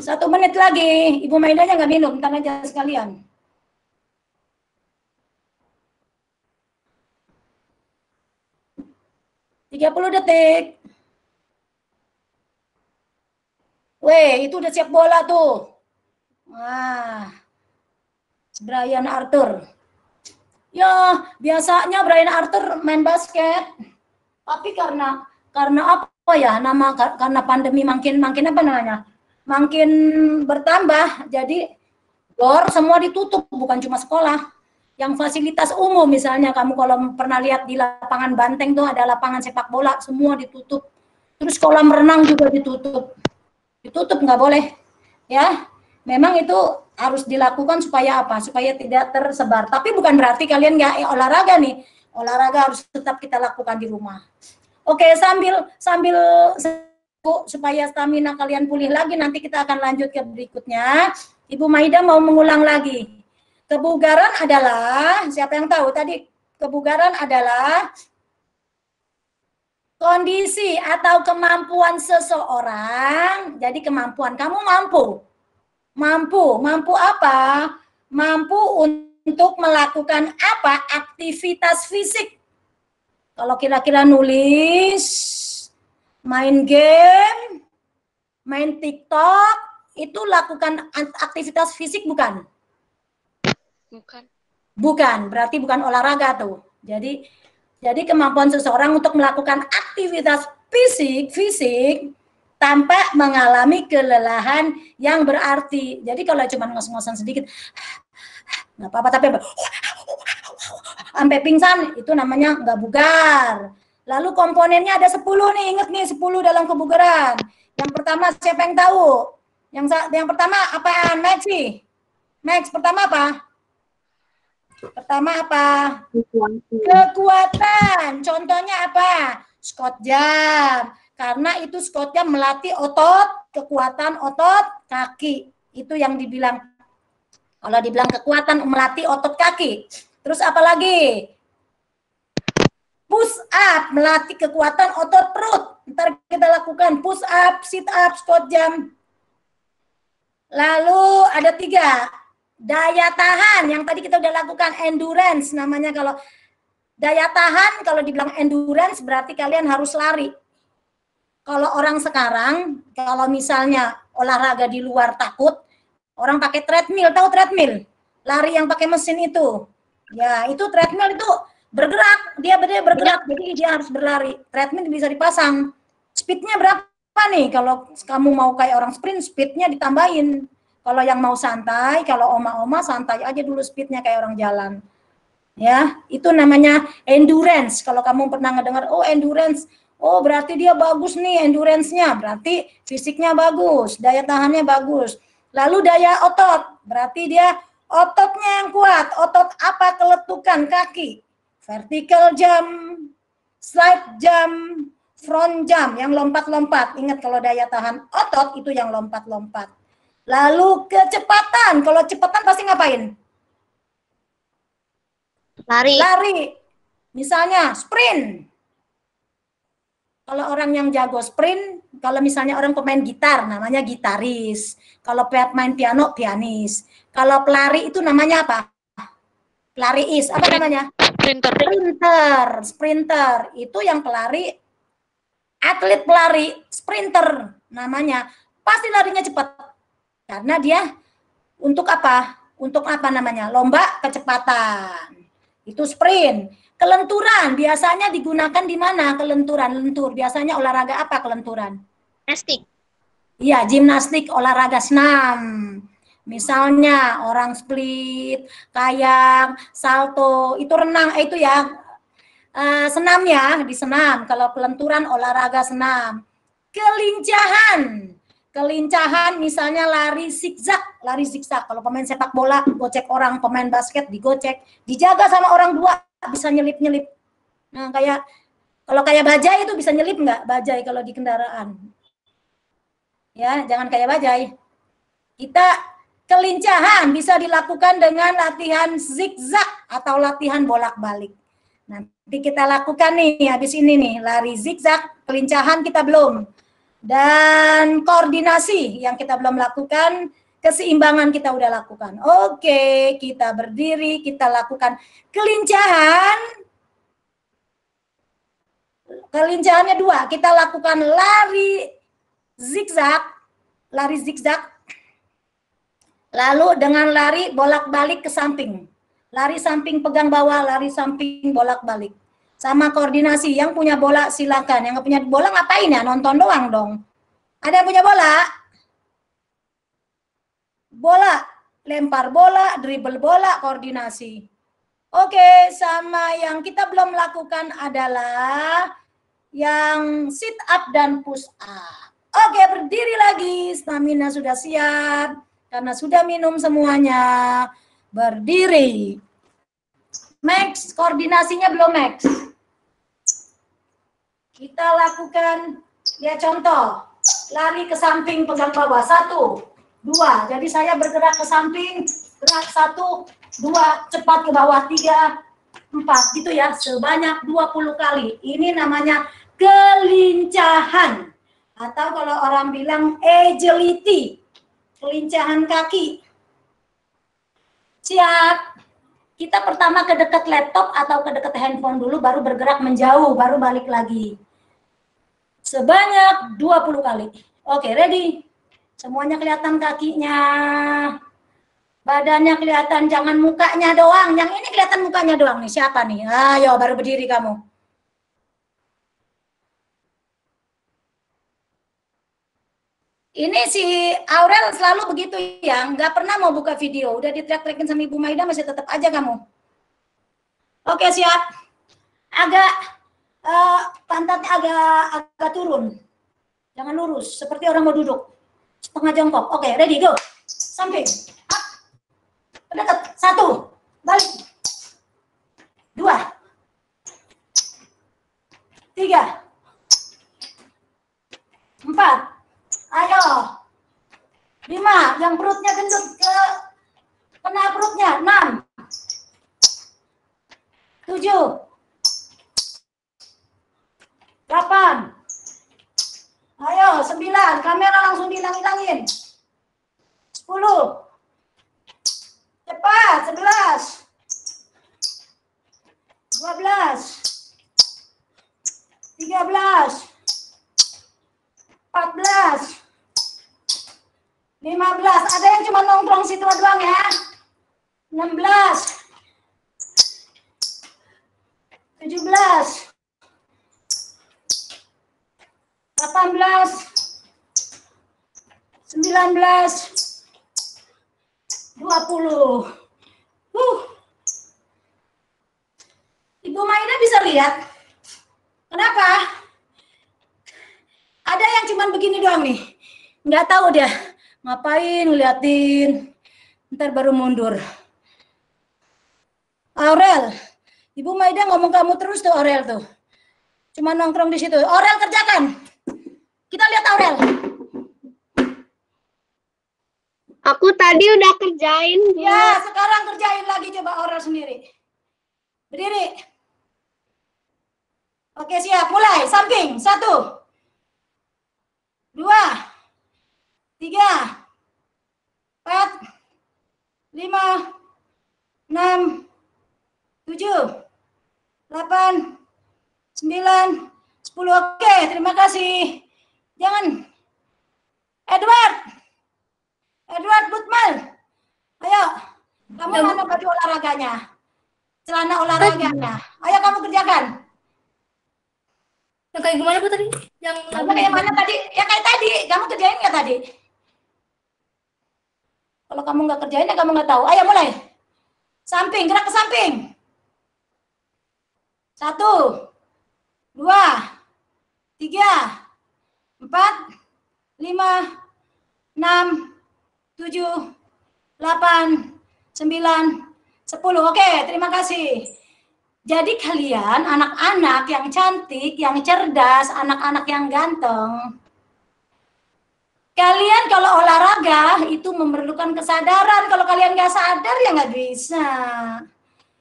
1 menit lagi. Ibu Maidanya nggak minum, ntar aja sekalian. Tiga 30 detik. Weh, itu udah siap bola tuh. Wah, Brian Arthur. Ya, biasanya Brian Arthur main basket. Tapi karena apa ya? Karena pandemi makin apa namanya? Makin bertambah. Jadi gor semua ditutup, bukan cuma sekolah. Yang fasilitas umum misalnya kamu kalau pernah lihat di lapangan Banteng tuh ada lapangan sepak bola, semua ditutup. Terus kolam renang juga ditutup. Ditutup nggak boleh. Ya, memang itu harus dilakukan supaya apa? Supaya tidak tersebar. Tapi bukan berarti kalian nggak olahraga nih. Olahraga harus tetap kita lakukan di rumah. Oke, sambil supaya stamina kalian pulih lagi, nanti kita akan lanjut ke berikutnya. Ibu Maida mau mengulang lagi. Kebugaran adalah, siapa yang tahu tadi? Kebugaran adalah kondisi atau kemampuan seseorang. Jadi kemampuan, kamu mampu apa? Mampu untuk melakukan apa? Aktivitas fisik. Kalau kira-kira nulis, main game, main TikTok, itu lakukan aktivitas fisik bukan? Bukan, berarti bukan olahraga tuh. Jadi kemampuan seseorang untuk melakukan aktivitas fisik tanpa mengalami kelelahan yang berarti. Jadi kalau cuma ngos-ngosan sedikit, nggak apa-apa, tapi sampai pingsan, itu namanya nggak bugar. Lalu komponennya ada 10 nih, inget nih 10 dalam kebugaran. Yang pertama siapa yang tahu? Yang pertama apaan, Max, pertama apa? Pertama apa? Kekuatan. Contohnya apa? Squat jam. Karena itu squat jam melatih kekuatan otot kaki. Itu yang dibilang. Kalau dibilang kekuatan melatih otot kaki. Terus apa lagi? Push up, melatih kekuatan otot perut. Ntar kita lakukan push up, sit up, squat jam. Lalu ada 3. Daya tahan, yang tadi kita udah lakukan, endurance namanya. Kalau daya tahan, kalau dibilang endurance berarti kalian harus lari. Kalau orang sekarang, kalau misalnya olahraga di luar takut, orang pakai treadmill, tahu treadmill? Lari yang pakai mesin itu. Ya, itu treadmill itu bergerak, dia bergerak, jadi dia harus berlari. Treadmill bisa dipasang. Speednya berapa nih? Kalau kamu mau kayak orang sprint, speednya ditambahin. Kalau yang mau santai, kalau oma-oma santai aja dulu speednya kayak orang jalan. Ya, itu namanya endurance. Kalau kamu pernah ngedengar, oh endurance, oh berarti dia bagus nih endurance-nya, berarti fisiknya bagus, daya tahannya bagus. Lalu daya otot, berarti dia ototnya yang kuat. Otot apa? Keletukan kaki. Vertical jump, slide jump, front jump, yang lompat-lompat. Ingat kalau daya tahan otot itu yang lompat-lompat. Lalu kecepatan, kalau kecepatan pasti ngapain? Lari. Misalnya sprint. Kalau orang yang jago sprint, kalau misalnya orang pemain gitar namanya gitaris. Kalau main piano, pianis. Kalau pelari itu namanya apa? Pelariis. Apa namanya? Sprinter. Itu yang pelari, atlet pelari, sprinter namanya. Pasti larinya cepat. Karena dia untuk apa? Untuk apa namanya? Lomba kecepatan. Itu sprint. Kelenturan biasanya digunakan di mana? Lentur. Biasanya olahraga apa kelenturan? Gimnastik. Iya, gimnastik, olahraga senam. Misalnya orang split, kayak salto, itu renang, itu ya senam ya, di senam. Kalau kelenturan olahraga senam. Kelincahan misalnya lari zigzag. Kalau pemain sepak bola gocek orang, pemain basket digocek, dijaga sama orang 2, bisa nyelip. Nah, kalau kayak bajai itu bisa nyelip nggak? Bajai kalau di kendaraan. Ya, jangan kayak bajai. Kita kelincahan bisa dilakukan dengan latihan zigzag atau latihan bolak-balik. Nanti kita lakukan nih, habis ini nih, lari zigzag, kelincahan kita belum. Dan koordinasi yang kita belum lakukan, keseimbangan kita udah lakukan. Oke, kita berdiri, kita lakukan kelincahan. Kelincahannya 2, kita lakukan lari zigzag, lalu dengan lari bolak-balik ke samping. Lari samping pegang bawah, lari samping bolak-balik. Sama koordinasi, yang punya bola silakan, yang nggak punya bola ngapain ya, nonton doang dong. Ada yang punya bola? Bola, lempar bola, dribble bola, koordinasi. Oke, sama yang kita belum lakukan adalah yang sit up dan push up. Oke, berdiri lagi, stamina sudah siap, karena sudah minum semuanya. Berdiri. Max, koordinasinya belum max. Kita lakukan, ya contoh, lari ke samping pegang bawah, 1, 2, jadi saya bergerak ke samping, gerak 1, 2, cepat ke bawah, 3, 4, gitu ya, sebanyak 20 kali. Ini namanya kelincahan, atau kalau orang bilang agility, kelincahan kaki. Siap. Kita pertama ke dekat laptop atau ke dekat handphone dulu, baru bergerak menjauh, baru balik lagi. Sebanyak 20 kali. Oke, ready? Semuanya kelihatan kakinya. Badannya kelihatan, jangan mukanya doang. Yang ini kelihatan mukanya doang nih. Siapa nih? Ayo, baru berdiri kamu. Ini si Aurel selalu begitu ya, nggak pernah mau buka video. Udah diteriak-teriakin sama Ibu Maida, masih tetap aja kamu. Oke, siap. Agak pantatnya agak turun. Jangan lurus, seperti orang mau duduk. Setengah jongkok. Oke, ready, go. Samping. Up. Dekat. 1. Balik. 2. 3. 4. Ayo. 5. Yang perutnya gendut kena perutnya. 6. 7. 8. Ayo, 9. Kamera langsung dihilang-hilangin. 10. Cepat, 11. 12. 13. 14. 15. Ada yang cuma nongkrong situ doang ya. 16. 17. 18. 19. 20. Ibu Maida bisa lihat? Kenapa? Ada yang cuman begini doang nih. Nggak tahu dia ngapain ngeliatin. Ntar baru mundur. Aurel, Ibu Maida ngomong kamu terus tuh Aurel tuh. Cuma nongkrong di situ. Aurel kerjakan. Kita lihat Aurel. Aku tadi udah kerjain. Ya, sekarang kerjain lagi coba Aurel sendiri. Berdiri. Oke, siap. Mulai. Samping. 1. 2. 3. 4. 5. 6. 7. 8. 9. 10. Oke, terima kasih. Jangan. Edward Butmal. Ayo. Kamu mana baju olahraganya? Celana olahraganya. Ayo kamu kerjakan. Yang kayak gimana Bu tadi? Kamu kayak mana tadi? Ya kayak tadi. Kamu kerjain nggak tadi? Kalau kamu nggak kerjain ya kamu nggak tahu. Ayo mulai. Samping, gerak ke samping. 1. 2. 3. 4. 5. 6. 7. 8. 9. 10. Oke, terima kasih. Jadi kalian anak-anak yang cantik, yang cerdas, anak-anak yang ganteng, kalian kalau olahraga itu memerlukan kesadaran. Kalau kalian nggak sadar ya nggak bisa.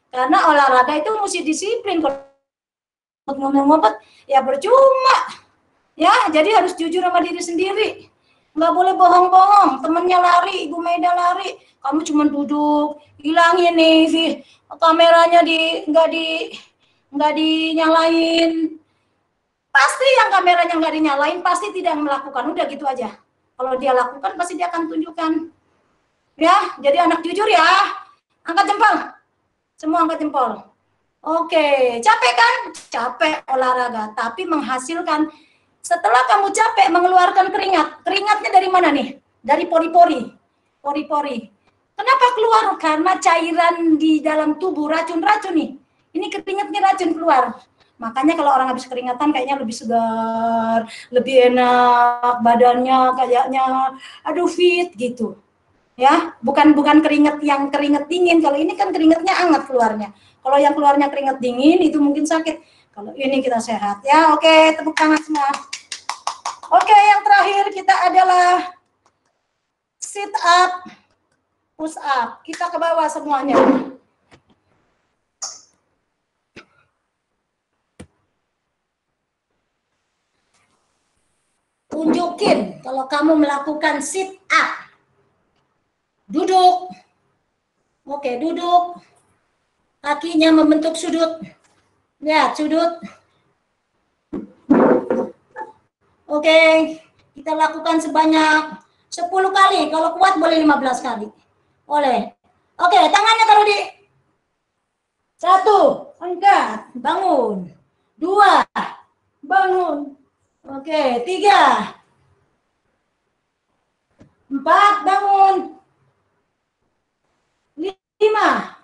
Karena olahraga itu mesti disiplin. Kalau ngumpet-ngumpet ya percuma. Ya, jadi harus jujur sama diri sendiri. Nggak boleh bohong-bohong. Temennya lari, Ibu Maida lari, kamu cuma duduk, hilangin nih kameranya nggak dinyalain. Pasti yang kameranya nggak dinyalain pasti tidak melakukan. Udah gitu aja. Kalau dia lakukan pasti dia akan tunjukkan. Ya, jadi anak jujur ya. Angkat jempol. Semua angkat jempol. Oke, capek kan? Capek olahraga, tapi menghasilkan. Setelah kamu capek mengeluarkan keringat. Keringatnya dari mana nih? Dari pori-pori. Pori-pori. Kenapa keluar? Karena cairan di dalam tubuh racun-racun nih. Ini keringatnya racun keluar. Makanya kalau orang habis keringatan kayaknya lebih segar, lebih enak, badannya kayaknya aduh fit gitu. Ya, bukan keringat yang keringat dingin. Kalau ini kan keringatnya hangat keluarnya. Kalau yang keluarnya keringat dingin itu mungkin sakit. Kalau ini kita sehat. Ya, oke, tepuk tangan semua. Oke, yang terakhir kita adalah sit up, push up. Kita ke bawah semuanya. Tunjukin kalau kamu melakukan sit up. Duduk. Oke, duduk. Kakinya membentuk sudut. Lihat, sudut. Oke, kita lakukan sebanyak 10 kali. Kalau kuat boleh 15 kali. Boleh. Oke, tangannya taruh di 1, angkat, bangun. 2, bangun. Oke, 3, 4, bangun. 5,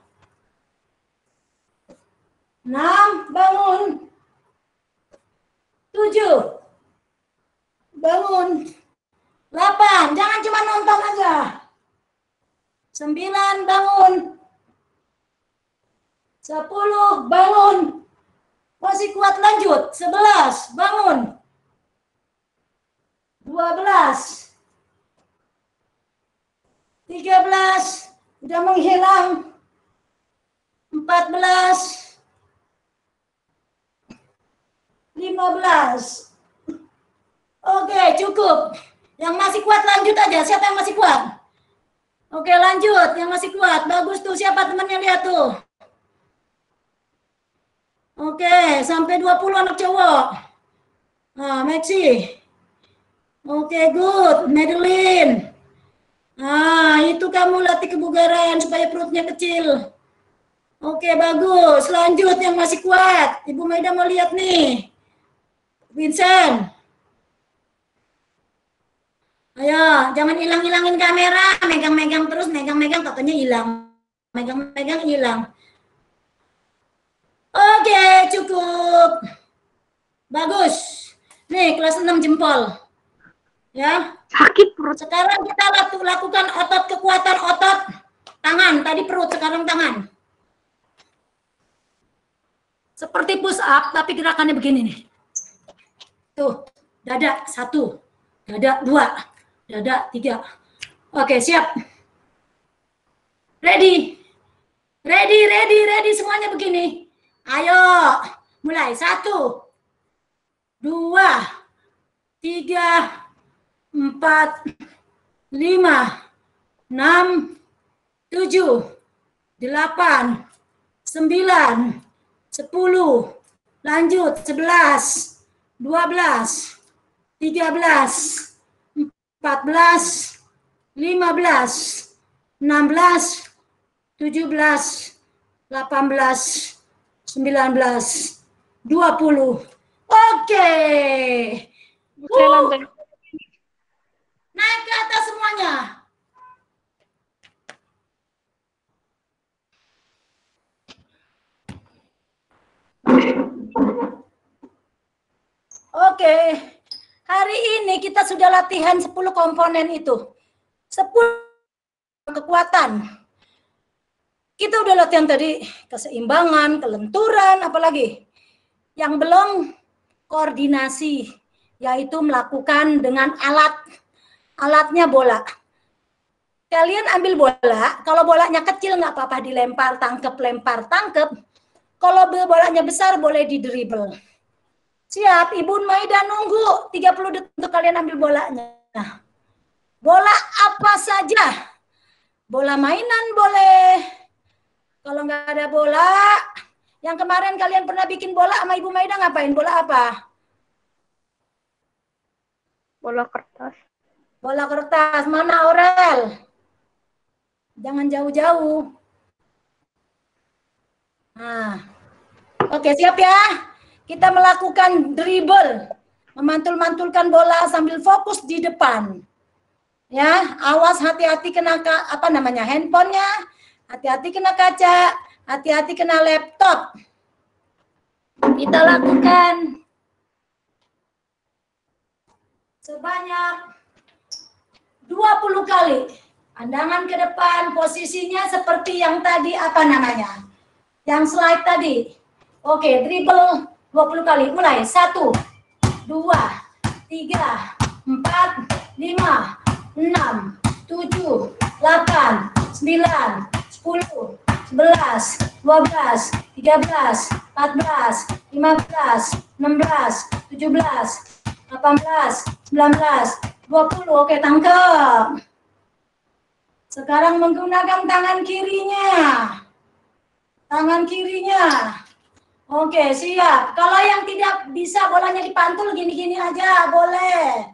6, bangun. 7, bangun. 8, jangan cuma nonton aja. 9, bangun. 10, bangun. Masih kuat, lanjut. 11, bangun. 12, 13, udah menghilang. 14, 15. Oke, cukup. Yang masih kuat lanjut aja. Siapa yang masih kuat? Oke, lanjut. Yang masih kuat. Bagus tuh. Siapa temannya, lihat tuh. Oke, sampai 20 anak cowok. Nah, Maxi. Oke, good. Madeline. Nah, itu kamu latih kebugaran supaya perutnya kecil. Oke, bagus. Lanjut yang masih kuat. Ibu Maida mau lihat nih. Vincent. Ayo, jangan hilang-hilangin kamera. Megang-megang terus, megang-megang katanya hilang. Megang-megang hilang. Oke, cukup. Bagus. Nih, kelas 6 jempol. Ya. Sakit perut. Sekarang kita lakukan otot kekuatan otot tangan. Tadi perut, sekarang tangan. Seperti push up, tapi gerakannya begini nih. Tuh, dada 1, dada 2, dada 3. Oke, siap. Ready. Ready. Semuanya begini. Ayo, mulai. 1, 2, 3, 4, 5, 6, 7, 8, 9, 10, lanjut 11, 12, 13, 14, 15, 16, 17, 18, 19, 20. Oke. Naik ke atas semuanya. Oke. Hari ini kita sudah latihan 10 komponen itu. 10 kekuatan. Kita udah latihan tadi keseimbangan, kelenturan, apalagi. Yang belum koordinasi, yaitu melakukan dengan alat. Alatnya bola. Kalian ambil bola, kalau bolanya kecil nggak apa-apa dilempar, tangkep, lempar, tangkep. Kalau bolanya besar boleh di dribble. Siap, Ibu Maida nunggu 30 detik untuk kalian ambil bolanya. Bola apa saja. Bola mainan boleh. Kalau nggak ada bola, yang kemarin kalian pernah bikin bola sama Ibu Maida ngapain? Bola apa? Bola kertas. Bola kertas. Mana Aurel? Jangan jauh-jauh. Nah, oke siap ya. Kita melakukan dribble, memantul-mantulkan bola sambil fokus di depan. Ya, awas hati-hati kena handphonenya, hati-hati kena kaca, hati-hati kena laptop. Kita lakukan sebanyak 20 kali. Pandangan ke depan, posisinya seperti yang tadi yang slide tadi. Oke, dribble 20 kali. Mulai. 1, 2, 3, 4, 5, 6, 7, 8, 9, 10, 11, 12, 13, 14, 15, 16, 17, 18, 19, 20. Oke, tangkap. Sekarang menggunakan tangan kirinya. Tangan kirinya. Oke, siap. Kalau yang tidak bisa bolanya dipantul, gini-gini aja, boleh.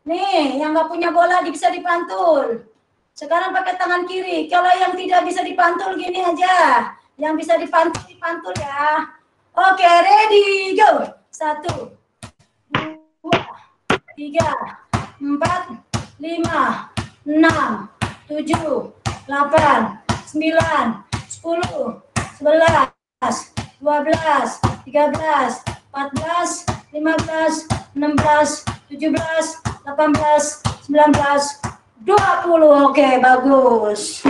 Nih, yang nggak punya bola bisa dipantul. Sekarang pakai tangan kiri. Kalau yang tidak bisa dipantul, gini aja. Yang bisa dipantul, dipantul ya. Oke, ready, go. 1, 2, 3, 4, 5, 6, 7, 8, 9, 10, 11, 12, 13, 14, 15, 16, 17, 18, 19, 20. Oke, bagus.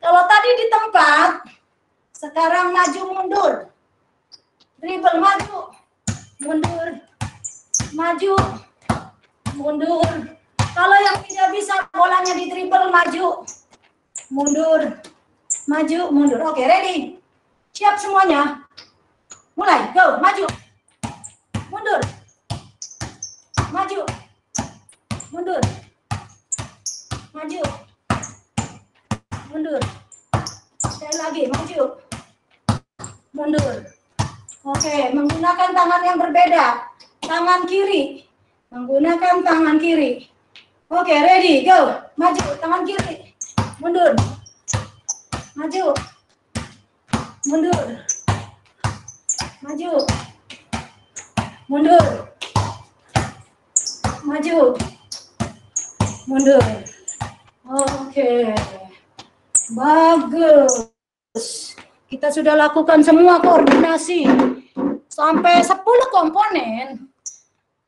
Kalau tadi di tempat, sekarang maju mundur. Dribble maju, mundur, maju, mundur. Kalau yang tidak bisa bolanya di dribble, maju, mundur, maju, mundur. Oke, ready? Siap semuanya? Mulai, go, maju, mundur, maju, mundur, maju, mundur. Sekali lagi, maju, mundur. Oke, menggunakan tangan yang berbeda. Tangan kiri, menggunakan tangan kiri. Oke, ready, go. Maju, tangan kiri. Mundur. Maju. Mundur. Maju. Mundur. Maju. Mundur. Oke. Bagus. Kita sudah lakukan semua koordinasi. Sampai 10 komponen.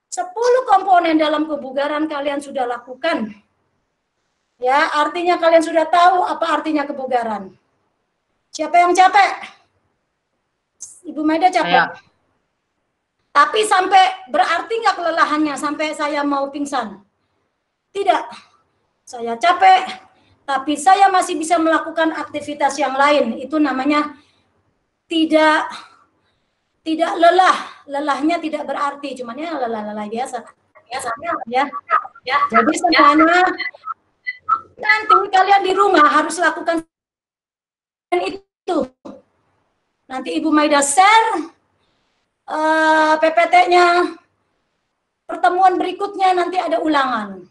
10 komponen dalam kebugaran kalian sudah lakukan. Ya, artinya kalian sudah tahu apa artinya kebugaran. Siapa yang capek? Ibu Maida capek. Ayo. Tapi sampai berarti nggak kelelahannya sampai saya mau pingsan? Tidak. Saya capek, tapi saya masih bisa melakukan aktivitas yang lain. Itu namanya tidak lelah. Lelahnya tidak berarti, cuman ya lelah biasa. Ya. Jadi semuanya nanti kalian di rumah harus lakukan itu. Nanti Ibu Maida share PPT-nya. Pertemuan berikutnya nanti ada ulangan.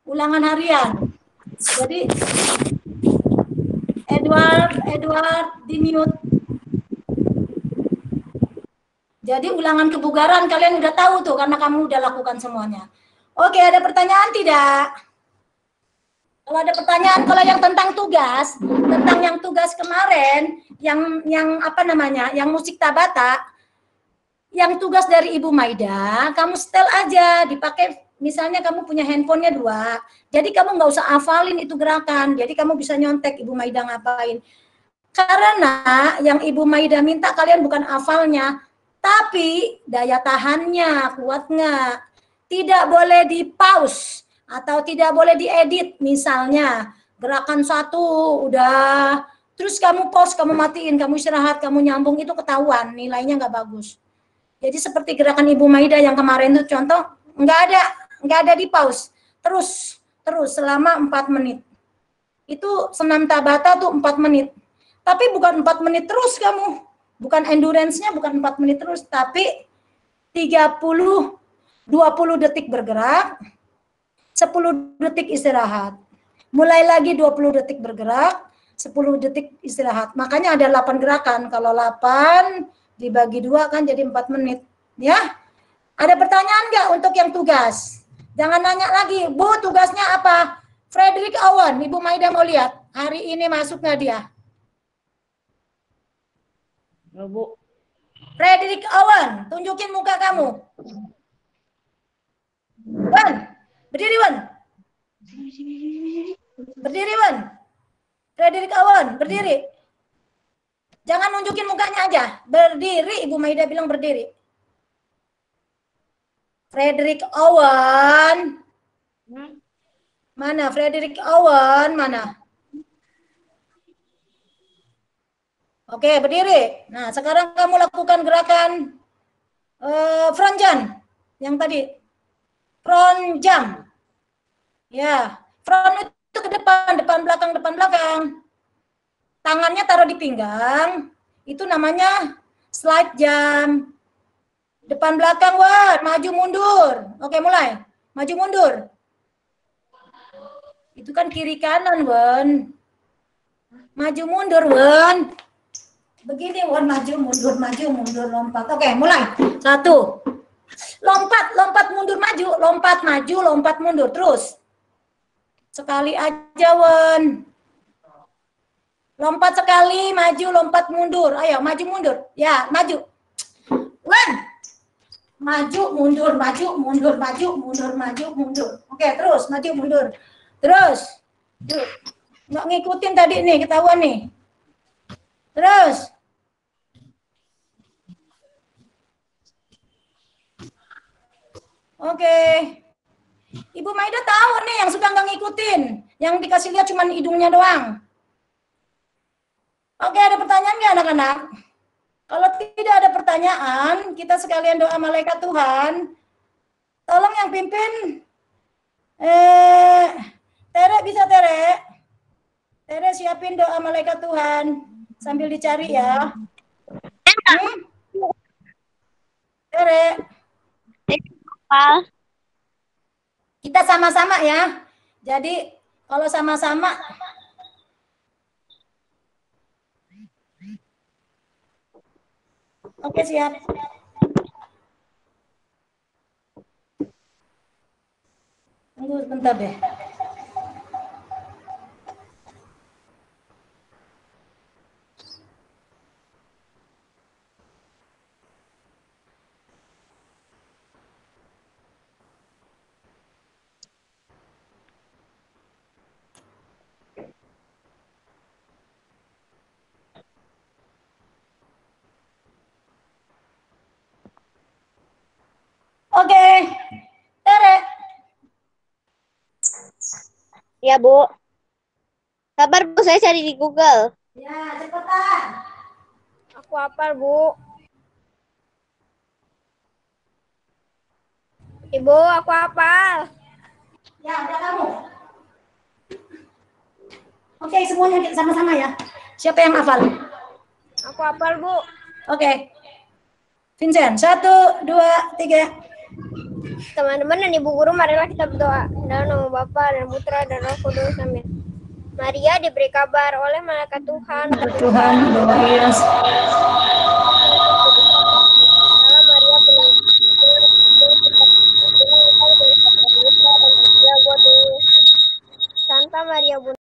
Ulangan harian. Jadi Edward di mute. Jadi ulangan kebugaran kalian udah tahu tuh karena kamu udah lakukan semuanya. Oke, ada pertanyaan tidak? Kalau ada pertanyaan, kalau yang tentang tugas, tentang yang tugas kemarin, yang musik Tabata, yang tugas dari Ibu Maida, kamu setel aja, dipakai, misalnya kamu punya handphonenya 2, jadi kamu nggak usah hafalin itu gerakan, jadi kamu bisa nyontek Ibu Maida ngapain. Karena yang Ibu Maida minta kalian bukan hafalnya, tapi daya tahannya kuat nggak? Tidak boleh di pause atau tidak boleh diedit. Misalnya gerakan 1 udah, terus kamu pause, kamu matiin, kamu istirahat, kamu nyambung, itu ketahuan nilainya nggak bagus. Jadi seperti gerakan Ibu Maida yang kemarin itu contoh, nggak ada di pause. Terus selama 4 menit. Itu senam Tabata tuh 4 menit. Tapi bukan 4 menit terus kamu. Bukan endurance-nya bukan 4 menit terus, tapi 20 detik bergerak, 10 detik istirahat. Mulai lagi 20 detik bergerak, 10 detik istirahat. Makanya ada 8 gerakan. Kalau 8 dibagi 2 kan jadi 4 menit. Ya. Ada pertanyaan nggak untuk yang tugas? Jangan nanya lagi, Bu tugasnya apa? Frederick Owen, Ibu Maida mau lihat. Hari ini masuk nggak dia? Ya, Bu. Frederick Owen, tunjukin muka kamu. Wan, berdiri Wan. Berdiri Wan. Frederick Owen, berdiri. Jangan nunjukin mukanya aja. Berdiri, Ibu Maida bilang berdiri. Frederick Owen. Mana Frederick Owen? Mana? Oke, berdiri. Nah, sekarang kamu lakukan gerakan front jump. Yang tadi. Front jump. Ya, front itu ke depan, depan belakang. Tangannya taruh di pinggang. Itu namanya slide jump. Depan belakang, Wan. Maju mundur. Oke, mulai. Maju mundur. Itu kan kiri kanan, Wan. Maju mundur, Wan. Begini, Wan. Maju mundur, lompat. Oke, mulai. 1. Lompat, mundur, maju. Lompat, maju, lompat, mundur. Terus. Sekali aja, Wan. Lompat sekali, maju, lompat, mundur. Ayo, maju, mundur. Ya, maju. Wan. Maju, mundur, maju, mundur, maju, mundur, maju, mundur. Oke, terus. Maju, mundur. Terus. Nggak ngikutin tadi nih, ketahuan nih. Terus. Oke. Ibu Maida tahu nih yang suka nggak ngikutin. Yang dikasih lihat cuma hidungnya doang. Oke, ada pertanyaan nggak anak-anak? Kalau tidak ada pertanyaan, kita sekalian doa malaikat Tuhan. Tolong yang pimpin. Tere bisa Tere? Tere siapin doa malaikat Tuhan. Sambil dicari ya. Tere. Kita sama-sama ya. Jadi kalau sama-sama. Oke, siap. Tunggu sebentar deh. Oke, Tere. Ya, Bu. Sabar, Bu. Saya cari di Google. Ya, cepetan. Aku hafal, Bu. Ibu, aku hafal. Ya, udah kamu. Oke, semuanya sama-sama ya. Siapa yang hafal? Aku hafal, Bu. Oke. Vincent, 1, 2, 3. Teman-teman dan Ibu Guru, marilah kita berdoa. Dalam nama Bapa dan Putra dan Roh Kudus. Amin. Maria diberi kabar oleh malaikat Tuhan. Tuhan, doa Yesus. Salam Maria penuh. Santa Maria Bunda.